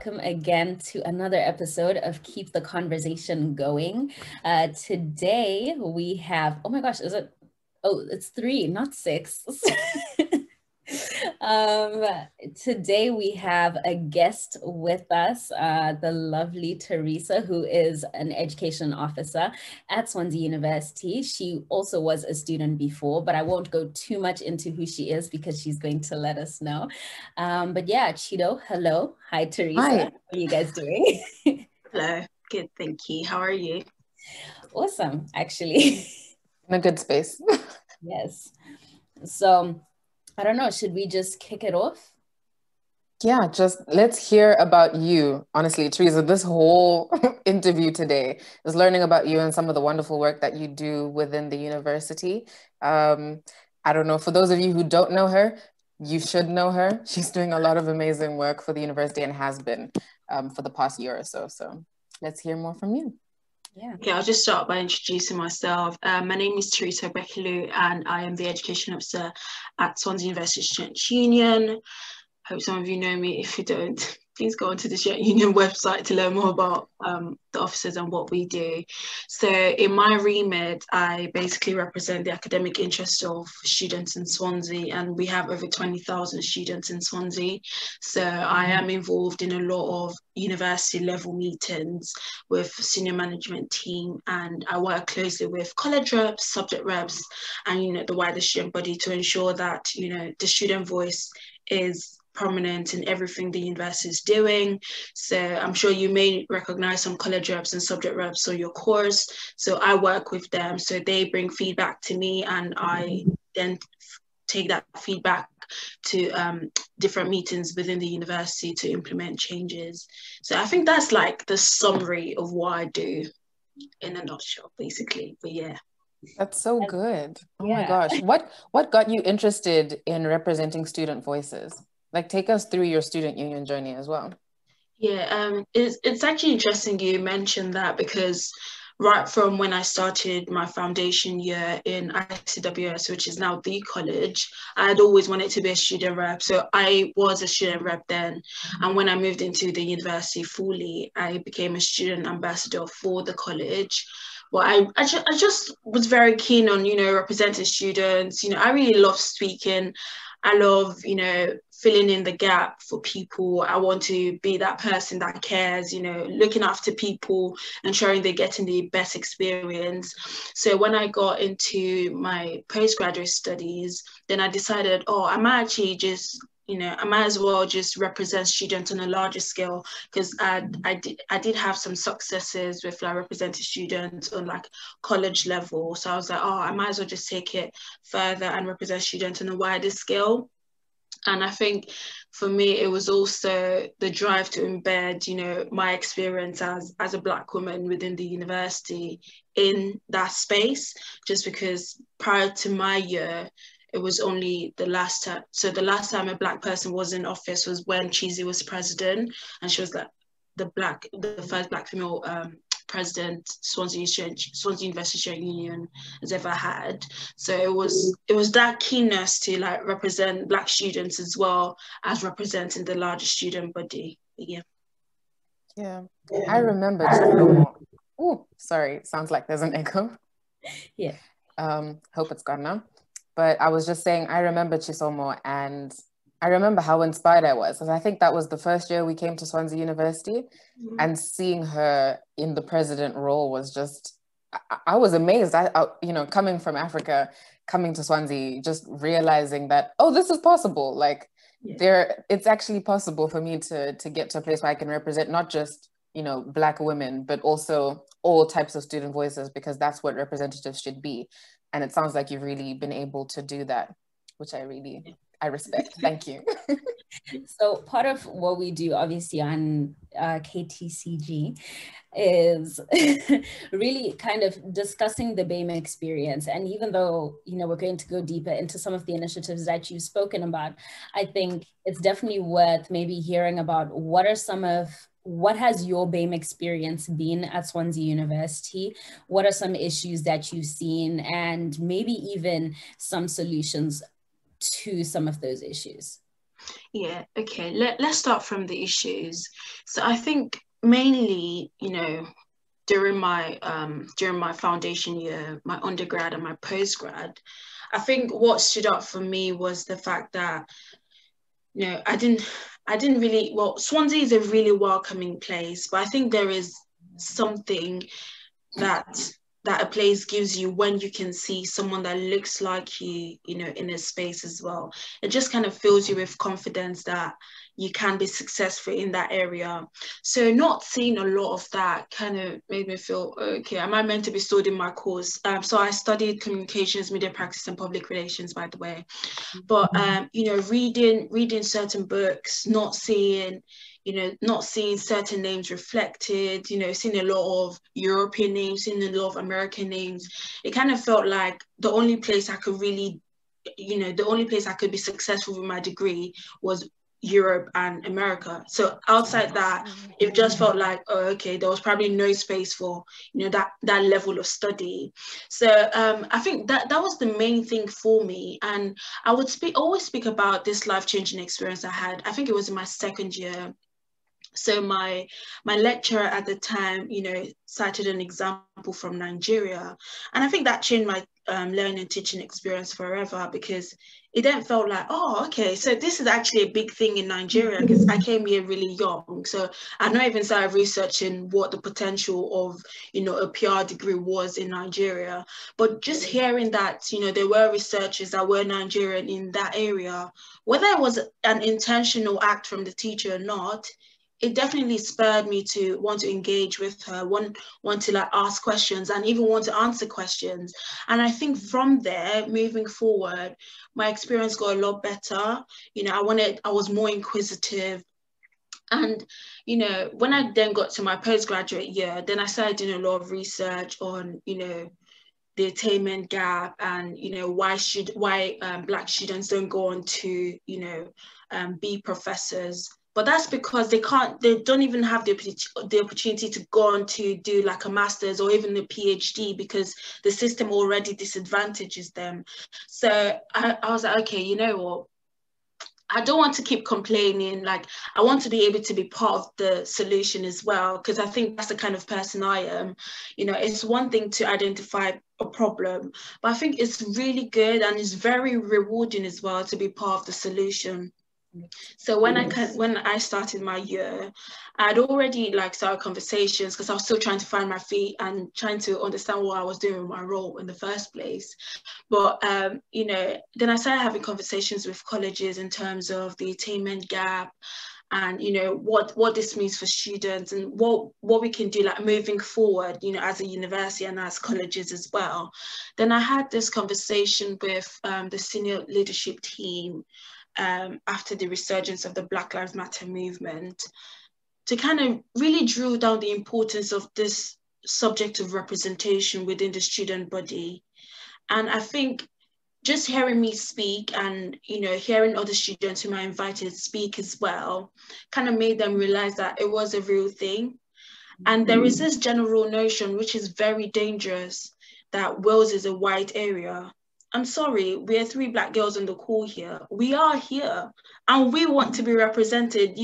welcome again to another episode of Keep the Conversation Going. Today we have, oh my gosh, it's 3, not 6. Today we have a guest with us, the lovely Theresa, who is an education officer at Swansea University. She also was a student before, but I won't go too much into who she is because she's going to let us know. But yeah, Chido, hello. Hi, Theresa. Hi. How are you guys doing? Hello, good, thank you. How are you? Awesome, actually. In a good space. Yes. So, I don't know, should we just kick it off? Yeah, just let's hear about you. Honestly, Theresa, this whole interview today is learning about you and some of the wonderful work that you do within the university. I don't know, for those of you who don't know her, you should know her. She's doing a lot of amazing work for the university and has been for the past year or so. So let's hear more from you. Yeah. Okay, I'll just start by introducing myself. My name is Theresa Ogbekhiulu and I am the Education Officer at Swansea University Student Union. Hope some of you know me. If you don't, please go onto the Student Union website to learn more about the officers and what we do. So in my remit, I basically represent the academic interests of students in Swansea, and we have over 20,000 students in Swansea. So I am involved in a lot of university level meetings with senior management team, and I work closely with college reps, subject reps, and the wider student body to ensure that the student voice is prominent in everything the university is doing. So I'm sure you may recognize some college reps and subject reps on your course. So I work with them. So they bring feedback to me and I then take that feedback to different meetings within the university to implement changes. So I think that's like the summary of what I do in a nutshell, basically. But yeah. That's so good. Oh my gosh. What got you interested in representing student voices? Like, take us through your student union journey as well. Yeah, it's actually interesting you mentioned that, because right from when I started my foundation year in ICWS, which is now the college, I had always wanted to be a student rep. So I was a student rep then. And when I moved into the university fully, I became a student ambassador for the college. But I just was very keen on, representing students. I really love speaking. I love, filling in the gap for people. I want to be that person that cares, looking after people, ensuring they're getting the best experience. So when I got into my postgraduate studies, then I decided, I might actually just I might as well just represent students on a larger scale, because I did have some successes with like representing students on like college level. So I was like, I might as well just take it further and represent students on a wider scale. And I think for me, it was also the drive to embed, my experience as a Black woman within the university in that space, just because prior to my year, it was only the last time. So the last time a Black person was in office was when Chizi was president, and she was like the first Black female president Swansea University Student Union has ever had. So it was that keenness to like represent Black students as well as representing the larger student body. Yeah. I remember Chisolm. Oh, sorry, sounds like there's an echo. Yeah. Hope it's gone now. But I was just saying, I remember Chisolm, and I remember how inspired I was, because I think that was the first year we came to Swansea University, and seeing her in the president role was just, I was amazed. I coming from Africa, coming to Swansea, just realizing that, this is possible. Like, it's actually possible for me to get to a place where I can represent not just, Black women, but also all types of student voices, because that's what representatives should be. And it sounds like you've really been able to do that, which I respect. Thank you. So part of what we do, obviously, on KTCG is really kind of discussing the BAME experience. And even though, we're going to go deeper into some of the initiatives that you've spoken about, I think it's definitely worth maybe hearing about what has your BAME experience been at Swansea University? What are some issues that you've seen, and maybe even some solutions to some of those issues? Yeah, okay. Let's start from the issues. So I think mainly, during my foundation year, my undergrad and my postgrad, I think what stood out for me was the fact that, I didn't really, well, Swansea is a really welcoming place, but I think there is something that a place gives you when you can see someone that looks like you, in a space as well. It just kind of fills you with confidence that you can be successful in that area. So not seeing a lot of that kind of made me feel, okay, am I meant to be studying my course? So I studied communications, media practice, and public relations, by the way. But reading certain books, not seeing certain names reflected, seeing a lot of European names, seeing a lot of American names, it kind of felt like the only place I could really, the only place I could be successful with my degree was Europe and America. So outside that, it just felt like, oh, okay, there was probably no space for, that level of study. So I think that was the main thing for me. And I would always speak about this life-changing experience I had. I think it was in my second year. So my lecturer at the time, cited an example from Nigeria. And I think that changed my learning and teaching experience forever, because it then felt like, oh, okay, so this is actually a big thing in Nigeria, because I came here really young. So I not even started researching what the potential of, a PR degree was in Nigeria. But just hearing that, there were researchers that were Nigerian in that area, whether it was an intentional act from the teacher or not, it definitely spurred me to want to engage with her, want to like ask questions and even want to answer questions. And I think from there, moving forward, my experience got a lot better. I was more inquisitive. And, when I then got to my postgraduate year, then I started doing a lot of research on, the attainment gap and, why Black students don't go on to, be professors. But that's because they don't even have the opportunity to go on to do like a master's or even a PhD, because the system already disadvantages them. So I was like, okay, you know what? I don't want to keep complaining. Like, I want to be able to be part of the solution as well, because I think that's the kind of person I am. It's one thing to identify a problem, but I think it's really good and it's very rewarding as well to be part of the solution. So when I started my year, I'd already started conversations, because I was still trying to find my feet and trying to understand what I was doing with my role in the first place. But then I started having conversations with colleges in terms of the attainment gap, and what this means for students, and what we can do moving forward, as a university and as colleges as well. Then I had this conversation with the senior leadership team after the resurgence of the Black Lives Matter movement, to kind of really drill down the importance of this subject of representation within the student body. And I think just hearing me speak and, hearing other students whom I invited speak as well, kind of made them realize that it was a real thing. And there is this general notion, which is very dangerous, that Wales is a white area. I'm sorry, we are 3 Black girls on the call here. We are here and we want to be represented.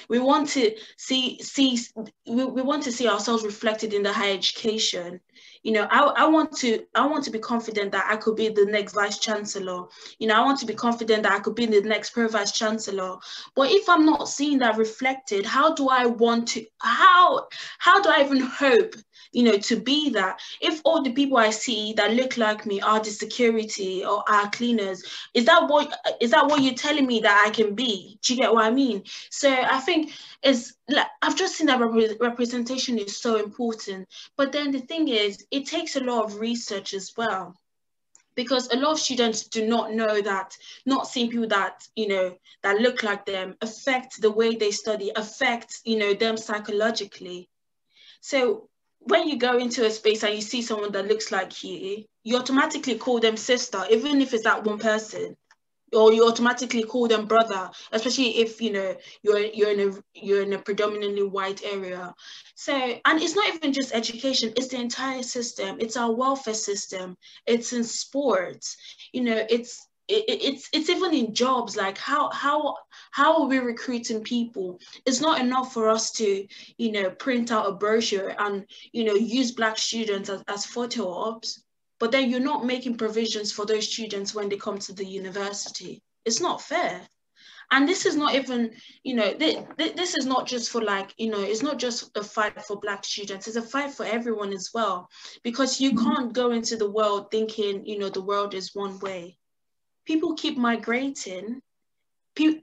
We want to we want to see ourselves reflected in the higher education. I want to be confident that I could be the next vice chancellor. I want to be confident that I could be the next pro vice chancellor. But if I'm not seeing that reflected, how do I even hope, to be that? If all the people I see that look like me are the security or are cleaners, is that what you're telling me that I can be? Do you get what I mean? So I think I've just seen that representation is so important. But then the thing is, it takes a lot of research as well, because a lot of students do not know that not seeing people that, that look like them affect the way they study, affect, them psychologically. So when you go into a space and you see someone that looks like you automatically call them sister, even if it's that one person, or you automatically call them brother, especially if you're in a predominantly white area. So, and it's not even just education, it's the entire system, it's our welfare system, it's in sports, it's even in jobs. Like how are we recruiting people? It's not enough for us to, you know, print out a brochure and, you know, use Black students as photo ops, but then you're not making provisions for those students when they come to the university. It's not fair. And this is not even, you know, this is not just for, like, you know, it's not just a fight for Black students, it's a fight for everyone as well, because you can't go into the world thinking, you know, the world is one way. People keep migrating.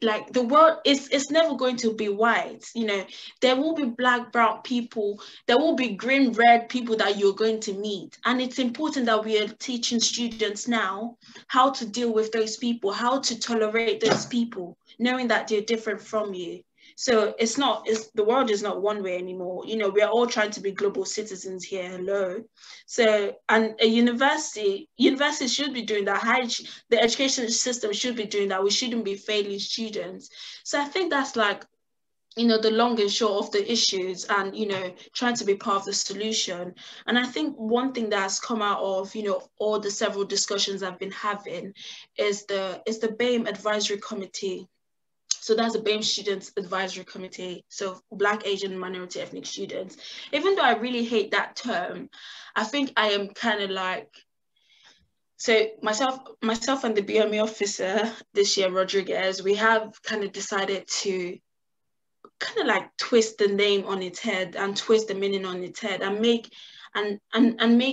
Like, the world is, it's never going to be white. You know, there will be Black, brown people, there will be green, red people that you're going to meet, and it's important that we are teaching students now how to deal with those people, how to tolerate those people, knowing that they're different from you. So the world is not one way anymore. You know, we're all trying to be global citizens here. Hello. So, and a university should be doing that. The education system should be doing that. We shouldn't be failing students. So I think that's, like, you know, the long and short of the issues, and, you know, trying to be part of the solution. And I think one thing that's come out of, you know, all the several discussions I've been having is the BAME Advisory Committee. So that's the BAME Students Advisory Committee. So Black, Asian, minority ethnic students. Even though I really hate that term, I think I am kind of like, so myself and the BME officer this year, Rodriguez, we have kind of decided to kind of like twist the name on its head and twist the meaning on its head, and make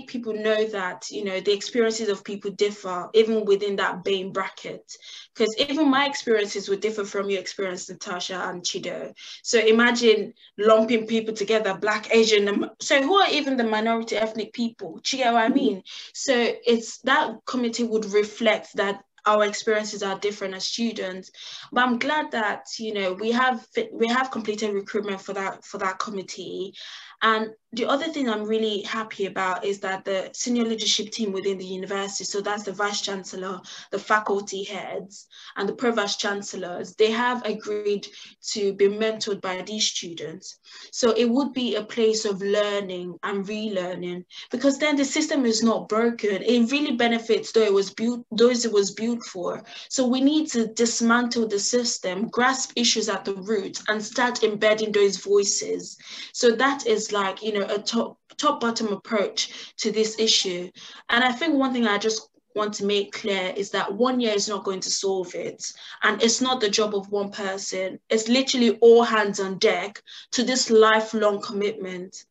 people know that, you know, the experiences of people differ even within that BAME bracket, because even my experiences would differ from your experience, Natasha and Chido. So imagine lumping people together, Black, Asian, so who are even the minority ethnic people? Do you get what I mean? So it's, that committee would reflect that our experiences are different as students. But I'm glad that, you know, we have completed recruitment for that committee. And the other thing I'm really happy about is that the senior leadership team within the university, so that's the vice chancellor, the faculty heads, and the provost chancellors, they have agreed to be mentored by these students. So it would be a place of learning and relearning, because then the system is not broken. It really benefits those it was built for. So we need to dismantle the system, grasp issues at the root, and start embedding those voices. So that is, like, you know, a top-bottom approach to this issue. And I think one thing I just want to make clear is that 1 year is not going to solve it. And it's not the job of one person. It's literally all hands on deck to this lifelong commitment.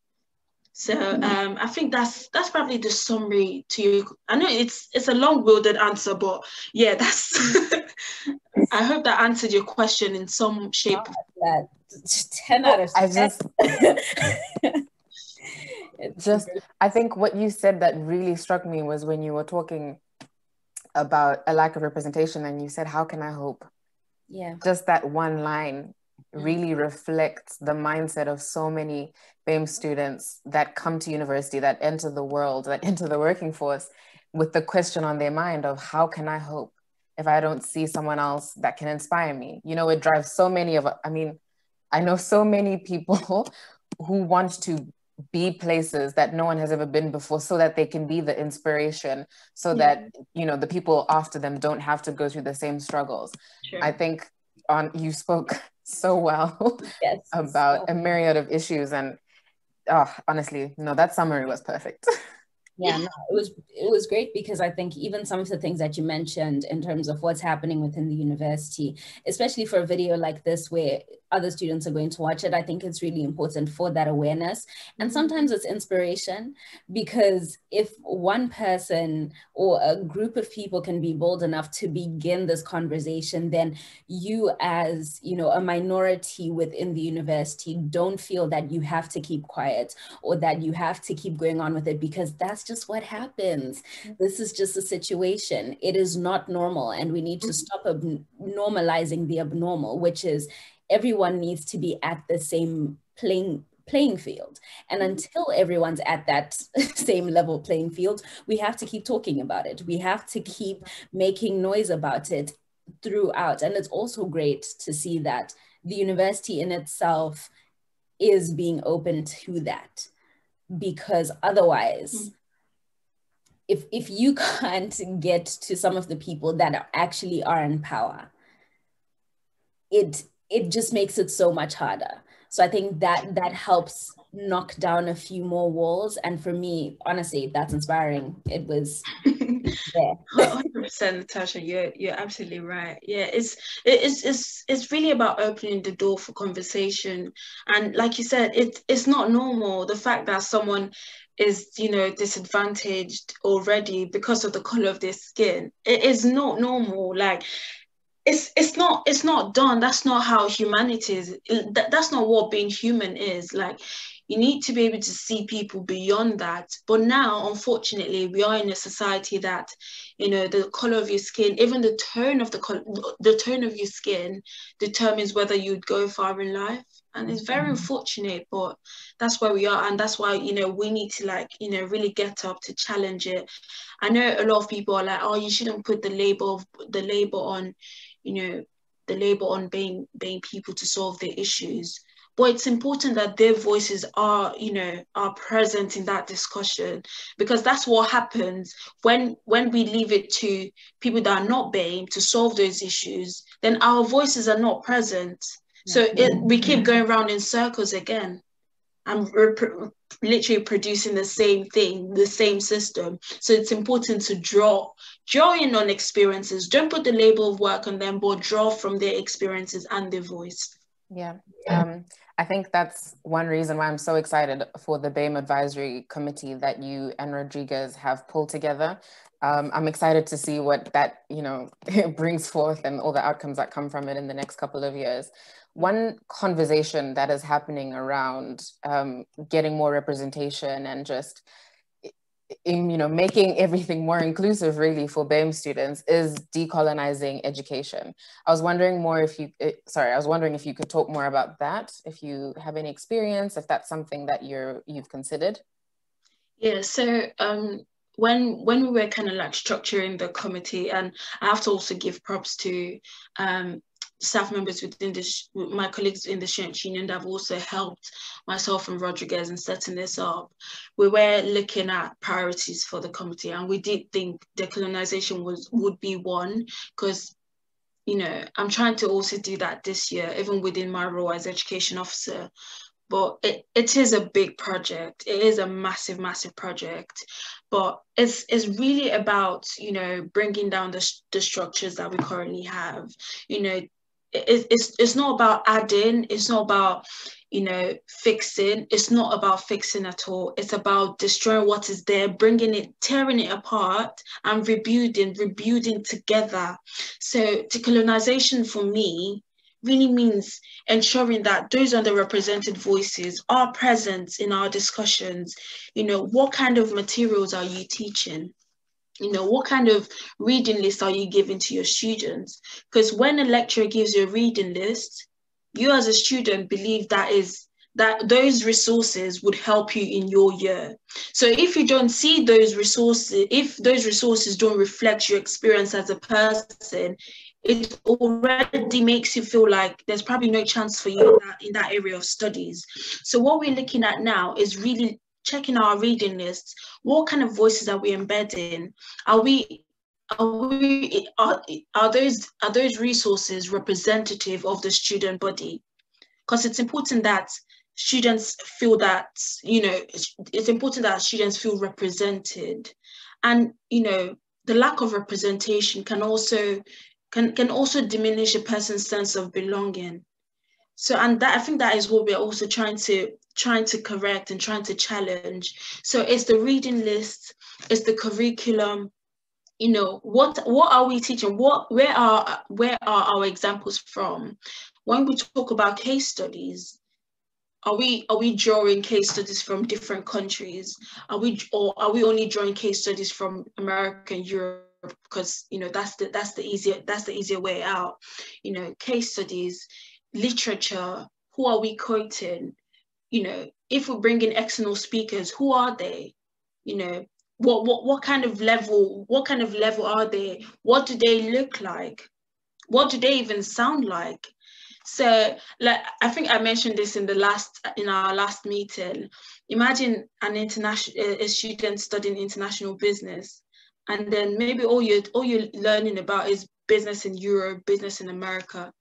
So I think that's probably the summary to you. I know it's a long-winded answer, but yeah, that's I hope that answered your question in some shape. That 10 out of 10. I think what you said that really struck me was when you were talking about a lack of representation, and you said, how can I hope? Yeah. Just that one line really reflects the mindset of so many BAME students that come to university, that enter the world, that enter the working force with the question on their mind of, how can I hope if I don't see someone else that can inspire me? You know, it drives so many of, I mean, I know so many people who want to be places that no one has ever been before, so that they can be the inspiration, so that, you know, the people after them don't have to go through the same struggles. Sure. I think you spoke so well about a myriad of issues, and honestly, no, that summary was perfect. Yeah, no, it was great, because I think even some of the things that you mentioned in terms of what's happening within the university, especially for a video like this where other students are going to watch it, I think it's really important for that awareness. And sometimes it's inspiration, because if one person or a group of people can be bold enough to begin this conversation, then you, as, you know, a minority within the university, don't feel that you have to keep quiet or that you have to keep going on with it, because that's just what happens. This is just a situation. It is not normal, and we need to stop normalizing the abnormal, which is everyone needs to be at the same playing field. And until everyone's at that same level playing field, we have to keep talking about it. We have to keep making noise about it throughout. And it's also great to see that the university in itself is being open to that, because otherwise if you can't get to some of the people that actually are in power, it just makes it so much harder. So I think that helps knock down a few more walls. And for me, honestly, that's inspiring. It was there. 100%, Natasha. You're absolutely right. Yeah, it's really about opening the door for conversation. And like you said, it's not normal. The fact that someone is, you know, disadvantaged already because of the color of their skin, it is not normal. Like, it's not done. That's not how humanity is. That's not what being human is. Like, you need to be able to see people beyond that. But now, unfortunately, we are in a society that, you know, the color of your skin, even the tone of the tone of your skin determines whether you'd go far in life. And it's very unfortunate, but that's where we are. And that's why, you know, we need to, like, you know, really get up to challenge it. I know a lot of people are like, oh, you shouldn't put the label on, you know, the label on being people to solve their issues. But it's important that their voices are, you know, are present in that discussion, because that's what happens when we leave it to people that are not BAME to solve those issues, then our voices are not present. So we keep going around in circles again. And we're literally producing the same thing, the same system. So it's important to draw in on experiences. Don't put the label of work on them, but draw from their experiences and their voice. Yeah. I think that's one reason why I'm so excited for the BAME Advisory Committee that you and Rodriguez have pulled together. I'm excited to see what that, you know, brings forth and all the outcomes that come from it in the next couple of years. One conversation that is happening around getting more representation and just, you know, making everything more inclusive really for BAME students is decolonizing education. I was wondering if you could talk more about that, if you have any experience, if that's something that you've considered. Yeah, so when we were kind of like structuring the committee, and I have to also give props to staff members within my colleagues in the student union that have also helped myself and Rodriguez in setting this up. We were looking at priorities for the committee, and we did think decolonization would be one, because, you know, I'm trying to also do that this year, even within my role as education officer. But it is a big project. It is a massive, massive project. But it's really about, you know, bringing down the structures that we currently have. You know, it's not about adding. It's not about, you know, fixing. It's not about fixing at all. It's about destroying what is there, bringing it, tearing it apart, and rebuilding together. So decolonization for me really means ensuring that those underrepresented voices are present in our discussions. You know, what kind of materials are you teaching? You know, what kind of reading list are you giving to your students? Because when a lecturer gives you a reading list, you as a student believe that those resources would help you in your year. So if you don't see those resources, if those resources don't reflect your experience as a person, it already makes you feel like there's probably no chance for you in that area of studies. So what we're looking at now is really checking our reading lists. What kind of voices are we embedding? Are those resources representative of the student body? Because it's important that students feel that, you know, it's important that students feel represented. And, you know, the lack of representation can also diminish a person's sense of belonging. So, and that, I think that is what we're also trying to correct and trying to challenge. So it's the reading list, it's the curriculum. You know, what are we teaching? Where are our examples from? When we talk about case studies, are we drawing case studies from different countries? Are we only drawing case studies from America and Europe? Because, you know, that's the easier way out. You know, case studies, literature, who are we quoting? You know, if we bring in external speakers, who are they? You know, what kind of level are they? What do they look like? What do they even sound like? So, like, I think I mentioned this in our last meeting. Imagine a student studying international business, and then maybe all you're learning about is business in Europe, business in America.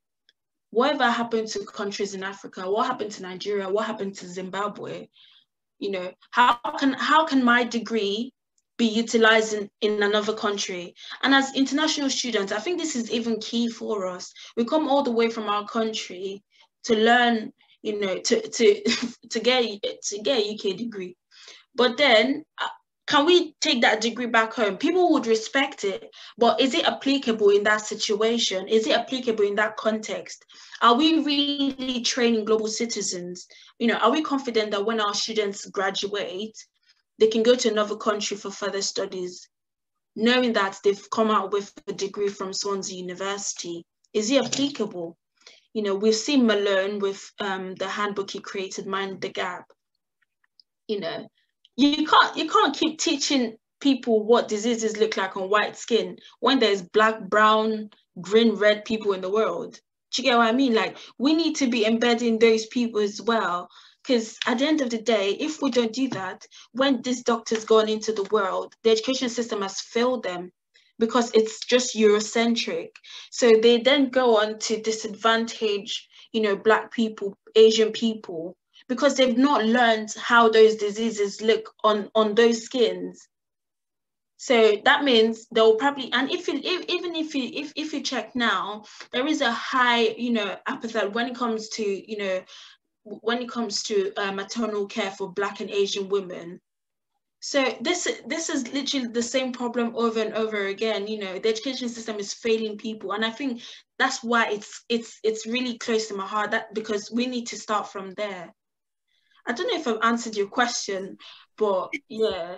Whatever happened to countries in Africa? What happened to Nigeria? What happened to Zimbabwe? You know, how can my degree be utilized in another country? And as international students, I think this is even key for us. We come all the way from our country to learn, you know, to get a UK degree. But then can we take that degree back home? People would respect it, but is it applicable in that situation? Is it applicable in that context? Are we really training global citizens? You know, are we confident that when our students graduate, they can go to another country for further studies, knowing that they've come out with a degree from Swansea University? Is it applicable? You know, we've seen Malone with the handbook he created, Mind the Gap. You know, you can't keep teaching people what diseases look like on white skin when there's black, brown, green, red people in the world. Do you get what I mean? Like, we need to be embedding those people as well, because at the end of the day, if we don't do that, when these doctors gone into the world, the education system has failed them because it's just Eurocentric. So they then go on to disadvantage, you know, Black people, Asian people, because they've not learned how those diseases look on those skins. So that means they'll probably, and if you check now, there is a high, you know, appetite when it comes to, you know, maternal care for Black and Asian women. So this is literally the same problem over and over again. You know, the education system is failing people, and I think that's why it's really close to my heart, that because we need to start from there. I don't know if I've answered your question, but yeah,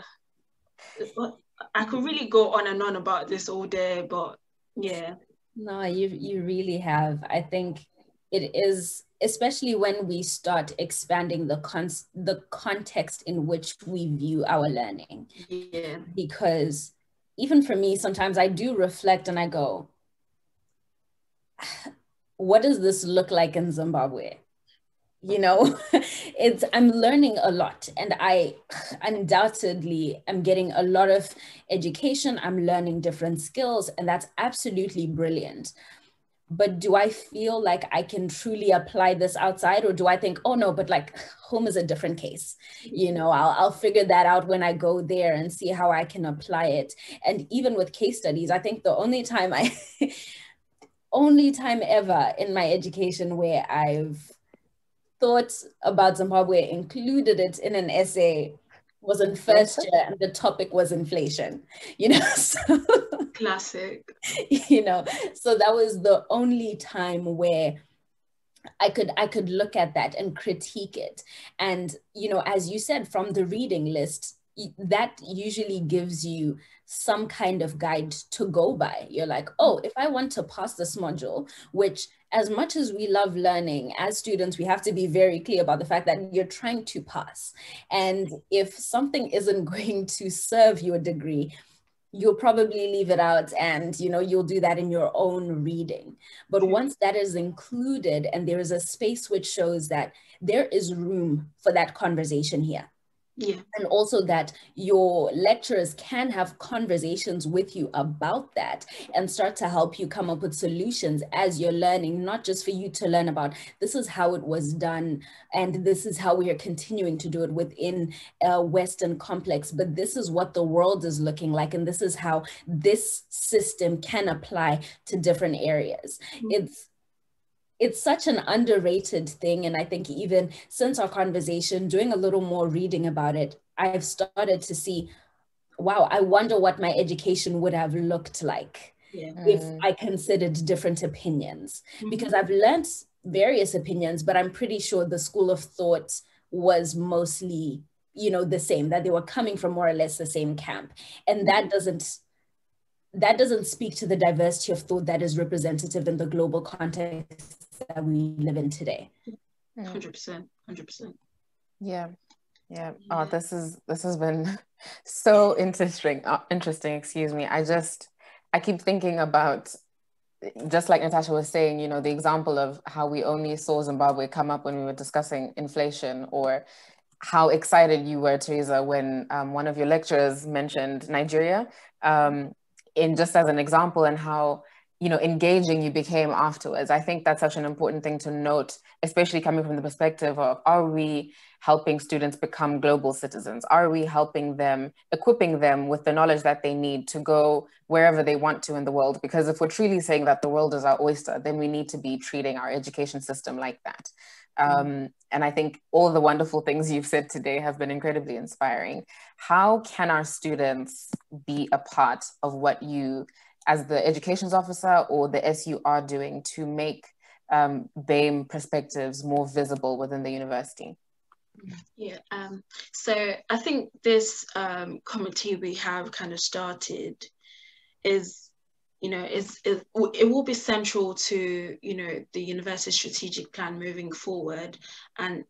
I could really go on and on about this all day, but yeah. No, you really have. I think it is, especially when we start expanding the context in which we view our learning. Yeah. Because even for me, sometimes I do reflect and I go, what does this look like in Zimbabwe? You know, I'm learning a lot, and I undoubtedly am getting a lot of education. I'm learning different skills, and that's absolutely brilliant. But do I feel like I can truly apply this outside, or do I think, oh no, but like home is a different case. You know, I'll figure that out when I go there and see how I can apply it. And even with case studies, I think the only time ever in my education where I've thought about Zimbabwe, included it in an essay, was in first year, and the topic was inflation, you know. So, classic. You know, so that was the only time where I could look at that and critique it. And, you know, as you said, from the reading list, that usually gives you some kind of guide to go by. You're like, oh, if I want to pass this module, which as much as we love learning, as students, we have to be very clear about the fact that you're trying to pass. And if something isn't going to serve your degree, you'll probably leave it out, and you know, you'll do that in your own reading. But once that is included and there is a space which shows that there is room for that conversation here, yeah, and also that your lecturers can have conversations with you about that and start to help you come up with solutions as you're learning, not just for you to learn about this is how it was done and this is how we are continuing to do it within a Western complex, but this is what the world is looking like, and this is how this system can apply to different areas. It's such an underrated thing. And I think even since our conversation, doing a little more reading about it, I've started to see, wow, I wonder what my education would have looked like if I considered different opinions. Because I've learned various opinions, but I'm pretty sure the school of thought was mostly, you know, the same, that they were coming from more or less the same camp. And that doesn't speak to the diversity of thought that is representative in the global context that we live in today. 100%. Yeah. Oh, this has been so interesting. Excuse me. I keep thinking about just like Natasha was saying, you know, the example of how we only saw Zimbabwe come up when we were discussing inflation, or how excited you were, Theresa, when one of your lecturers mentioned Nigeria, in just as an example, and how, you know, engaging you became afterwards. I think that's such an important thing to note, especially coming from the perspective of, are we helping students become global citizens? Are we helping them, equipping them with the knowledge that they need to go wherever they want to in the world? Because if we're truly saying that the world is our oyster, then we need to be treating our education system like that. And I think all the wonderful things you've said today have been incredibly inspiring. How can our students be a part of what you, as the educations officer or the SU, are doing to make BAME perspectives more visible within the university? Yeah, so I think this committee we have kind of started is, you know, it will be central to, you know, the university strategic plan moving forward, and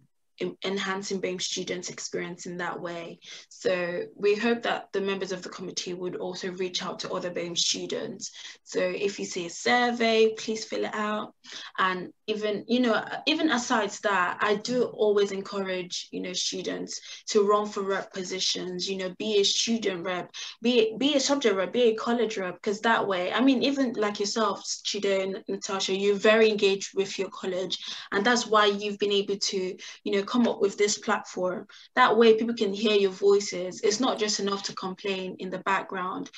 enhancing BAME students' experience in that way. So we hope that the members of the committee would also reach out to other BAME students. So if you see a survey, please fill it out. And even, you know, even aside that, I do always encourage, you know, students to run for rep positions, you know, be a student rep, be a subject rep, be a college rep, because that way, I mean, even like yourself, Chido and Natasha, you're very engaged with your college, and that's why you've been able to, you know, come up with this platform. That way people can hear your voices. It's not just enough to complain in the background.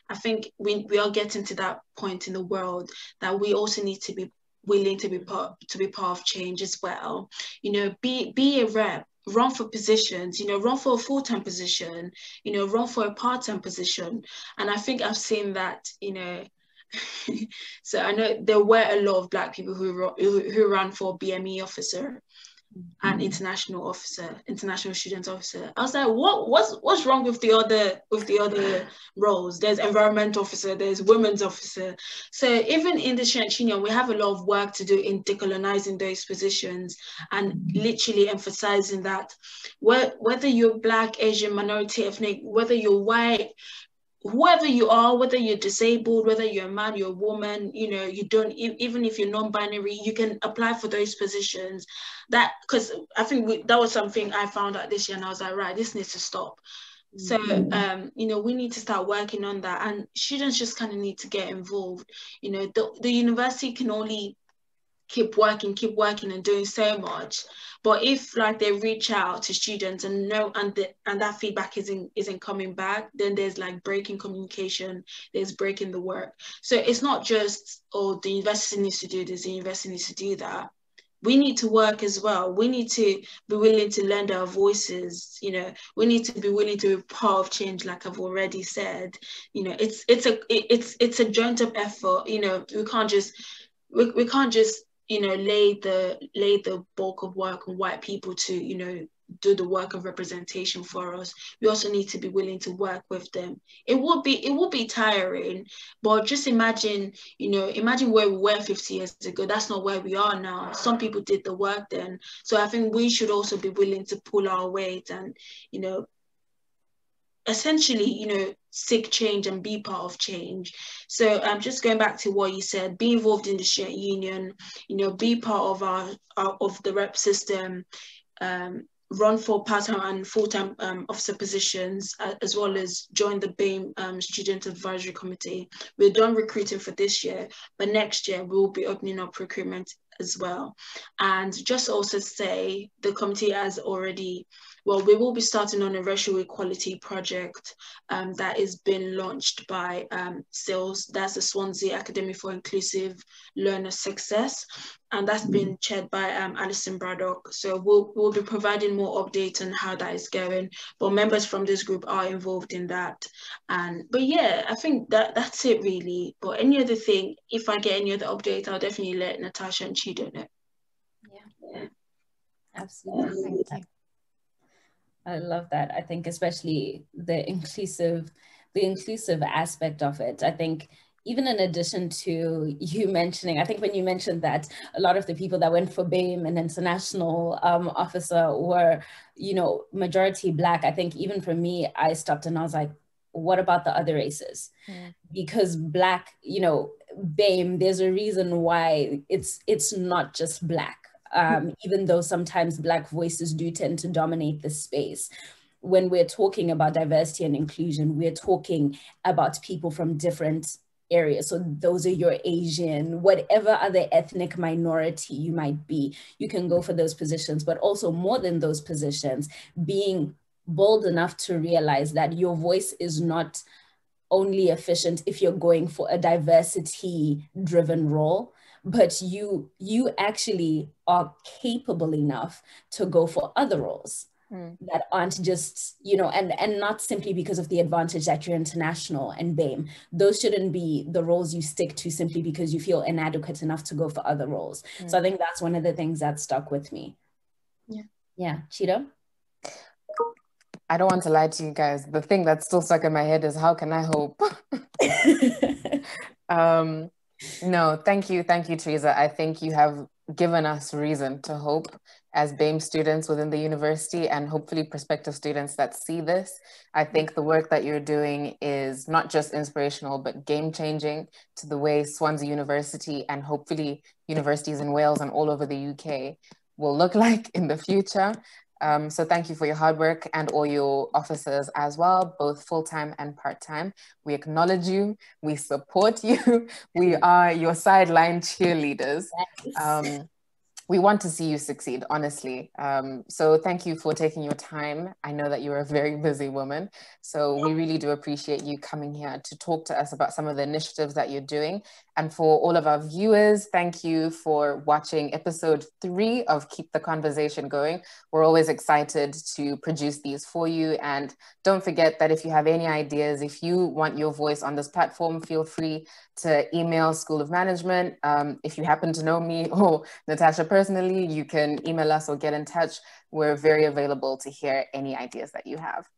I think we are getting to that point in the world that we also need to be willing to be part of change as well. You know, be a rep, run for positions, you know, run for a full-time position, you know, run for a part-time position. And I think I've seen that, you know, so I know there were a lot of Black people who ran for BME officer and international student officer. I was like, what's wrong with the other roles? There's environment officer, there's women's officer. So even in the student union, we have a lot of work to do in decolonizing those positions, and literally emphasizing that whether you're Black, Asian, minority, ethnic, whether you're white, whoever you are, whether you're disabled, whether you're a man, you're a woman, you know, you don't, even if you're non-binary, you can apply for those positions. That, because I think that was something I found out this year, and I was like, right, this needs to stop. So, you know, we need to start working on that, and students just kind of need to get involved. You know, the university can only keep working and doing so much, but if like they reach out to students and that feedback isn't coming back, then there's like breaking communication, there's breaking the work. So it's not just, oh, the university needs to do this, the university needs to do that. We need to work as well. We need to be willing to lend our voices. You know, we need to be willing to be part of change, like I've already said. You know, it's a joint up effort. You know, we can't just you know, lay the bulk of work on white people to, you know, do the work of representation for us. We also need to be willing to work with them. It will be tiring, but just imagine, you know, imagine where we were 50 years ago. That's not where we are now. Some people did the work then. So I think we should also be willing to pull our weight and, you know, essentially, you know, seek change and be part of change. So just going back to what you said, be involved in the student union, you know, be part of of the rep system, run for part-time and full-time officer positions, as well as join the BAME Student Advisory Committee. We're done recruiting for this year, but next year we will be opening up recruitment as well. And just also say the committee has already, well, we will be starting on a racial equality project that is being launched by SILS, that's the Swansea Academy for Inclusive Learner Success, and that's been chaired by Alison Braddock. So we'll be providing more updates on how that is going, but members from this group are involved in that. But yeah, I think that's it really. But any other thing, if I get any other update, I'll definitely let Natasha and Chido know. Yeah. Absolutely. Thank you. I love that. I think especially the inclusive aspect of it. I think even in addition to you mentioning, I think when you mentioned that a lot of the people that went for BAME and international officer were, you know, majority Black, I think even for me, I stopped and I was like, what about the other races? Because Black, you know, BAME, there's a reason why it's not just Black, even though sometimes Black voices do tend to dominate the space. When we're talking about diversity and inclusion, we're talking about people from different areas. So those are your Asian, whatever other ethnic minority you might be, you can go for those positions. But also more than those positions, being bold enough to realize that your voice is not only efficient if you're going for a diversity driven role, but you actually are capable enough to go for other roles that aren't just, and not simply because of the advantage that you're international and BAME. Those shouldn't be the roles you stick to simply because you feel inadequate enough to go for other roles. So I think that's one of the things that stuck with me. Yeah, Chido? I don't want to lie to you guys. The thing that's still stuck in my head is, how can I hope? No, thank you, Theresa. I think you have given us reason to hope as BAME students within the university, and hopefully prospective students that see this. I think the work that you're doing is not just inspirational, but game-changing to the way Swansea University and hopefully universities in Wales and all over the UK will look like in the future. So thank you for your hard work, and all your officers as well, both full-time and part-time. We acknowledge you, we support you, we are your sideline cheerleaders. We want to see you succeed, honestly. So thank you for taking your time. I know that you're a very busy woman, so we really do appreciate you coming here to talk to us about some of the initiatives that you're doing. And for all of our viewers, thank you for watching episode 3 of Keep the Conversation Going. We're always excited to produce these for you. And don't forget that if you have any ideas, if you want your voice on this platform, feel free to email School of Management. If you happen to know me or Natasha personally, you can email us or get in touch. We're very available to hear any ideas that you have.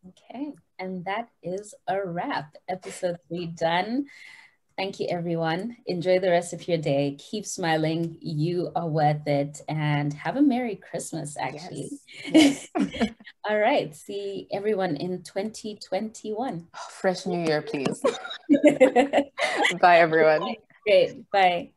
Okay, and that is a wrap. Episode 3 done. Thank you, everyone. Enjoy the rest of your day. Keep smiling. You are worth it. And have a Merry Christmas, actually. Yes. All right. See everyone in 2021. Fresh New Year, please. Bye, everyone. Great. Bye.